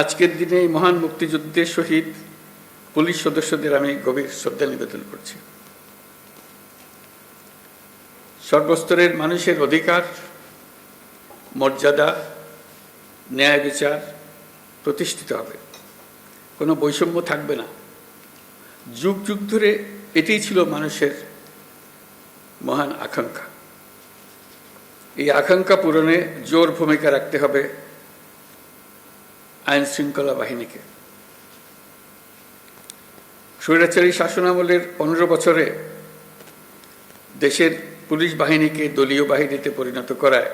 আজকের দিনে এই মহান মুক্তিযুদ্ধের শহীদ পুলিশ সদস্যদের আমি গভীর শ্রদ্ধা নিবেদন করছি। সর্বস্তরের মানুষের অধিকার, মর্যাদা, ন্যায় বিচার প্রতিষ্ঠিত হবে, কোনো বৈষম্য থাকবে না। যুগ যুগ ধরে এটাই ছিল মানুষের মহান আকাঙ্ক্ষা। এই আকাঙ্ক্ষা পূরণে জোর ভূমিকা রাখতে হবে আইন শৃঙ্খলা বাহিনীকে। স্বৈরাচারী শাসনামলের 15 বছরে দেশের পুলিশ বাহিনীকে দলীয় বাহিনীতে পরিণত করায়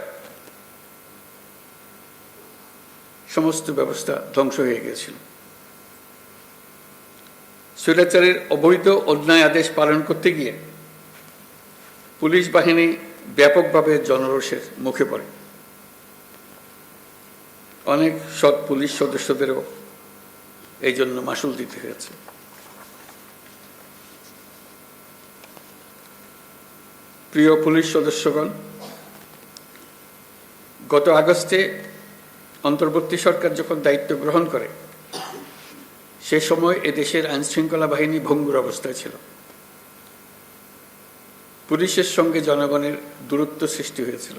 সমস্ত ব্যবস্থা ধ্বংস হয়ে গিয়েছিল। স্বৈরাচারের অবৈধ অন্যায় আদেশ পালন করতে গিয়ে পুলিশ বাহিনী ব্যাপকভাবে জনরোষের মুখে পড়ে। অনেক সৎ পুলিশ সদস্যদেরও এই জন্য মাশুল দিতে হয়েছে। প্রিয় পুলিশ সদস্যগণ, গত আগস্টে অন্তর্বর্তী সরকার যখন দায়িত্ব গ্রহণ করে সে সময় এদেশের আইনশৃঙ্খলা বাহিনী ভঙ্গুর অবস্থায় ছিল। পুলিশের সঙ্গে জনগণের দূরত্ব সৃষ্টি হয়েছিল।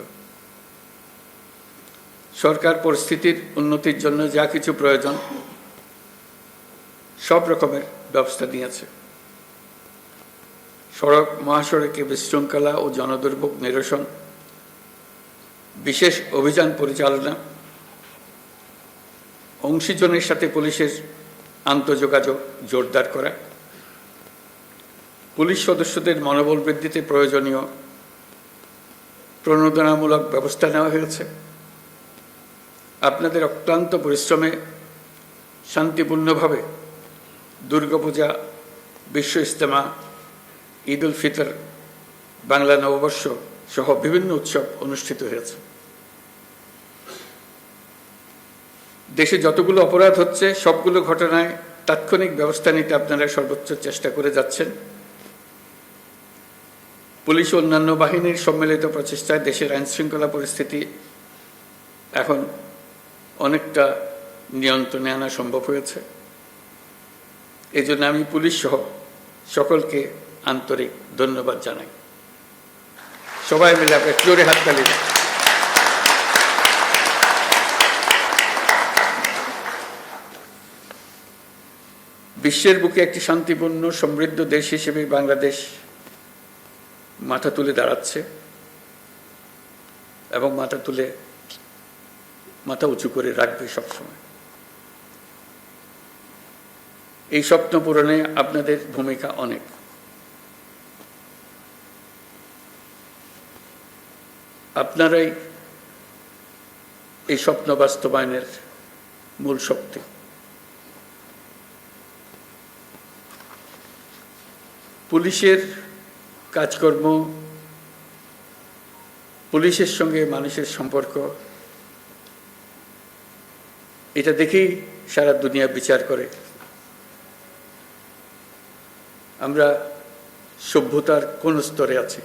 সরকার পরিস্থিতির উন্নতির জন্য যা কিছু প্রয়োজন সব রকমের ব্যবস্থা নিয়েছে। সড়ক মহাসড়কে বিশৃঙ্খলা ও জনদুর্ভোগ নিরসন, বিশেষ অভিযান পরিচালনা, অংশীজনের সাথে পুলিশের আন্তঃযোগাযোগ জোরদার করা, পুলিশ সদস্যদের মনোবল বৃদ্ধিতে প্রয়োজনীয় প্রণোদনামূলক ব্যবস্থা নেওয়া হয়েছে। আপনাদের অক্লান্ত পরিশ্রমে শান্তিপূর্ণভাবে দুর্গাপূজা, বিশ্ব ইজতেমা, ঈদ উল ফিতর, বাংলা নববর্ষ সহ বিভিন্ন উৎসব অনুষ্ঠিত হয়েছে। দেশে যতগুলো অপরাধ হচ্ছে সবগুলো ঘটনায় তাৎক্ষণিক ব্যবস্থা নিতে আপনারা সর্বোচ্চ চেষ্টা করে যাচ্ছেন। পুলিশ ও অন্যান্য বাহিনীর সম্মিলিত প্রচেষ্টায় দেশের আইনশৃঙ্খলা পরিস্থিতি এখন অনেকটা নিয়ন্ত্রণে আনা সম্ভব হয়েছে। এই জন্য আমি পুলিশ সহ সকলকে আন্তরিক ধন্যবাদ জানাই। সবাই মিলে আপনি জোরে হাততালি দেন। বিশ্বের বুকে একটি শান্তিপূর্ণ সমৃদ্ধ দেশ হিসেবে বাংলাদেশ মাথা তুলে দাঁড়াচ্ছে এবং মাথা উঁচু করে রাখবে সবসময়। এই স্বপ্ন পূরণে আপনাদের ভূমিকা অনেক। আপনারাই এই স্বপ্ন বাস্তবায়নের মূল শক্তি। পুলিশের কাজকর্ম, পুলিশের সঙ্গে মানুষের সম্পর্ক, এটা দেখেই সারা দুনিয়া বিচার করে আমরা সভ্যতার কোন স্তরে আছি।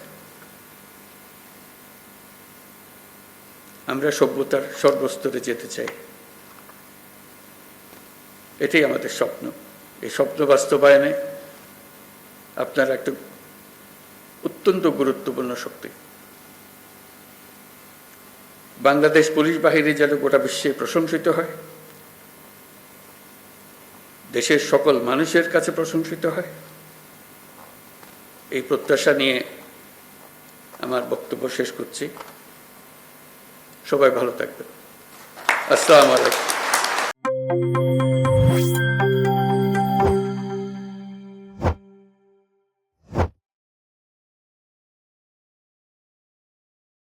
আমরা সভ্যতার সর্বস্তরে যেতে চাই, এটাই আমাদের স্বপ্ন। এই স্বপ্ন বাস্তবায়নে আপনারা একটা অত্যন্ত গুরুত্বপূর্ণ শক্তি। বাংলাদেশ পুলিশ বাহিনী যেন গোটা বিশ্বে প্রশংসিত হয়, দেশের সকল মানুষের কাছে প্রশংসিত হয়, এই প্রত্যাশা নিয়ে আমার বক্তব্য শেষ করছি। সবাই ভালো থাকবেন। আসসালামু আলাইকুম।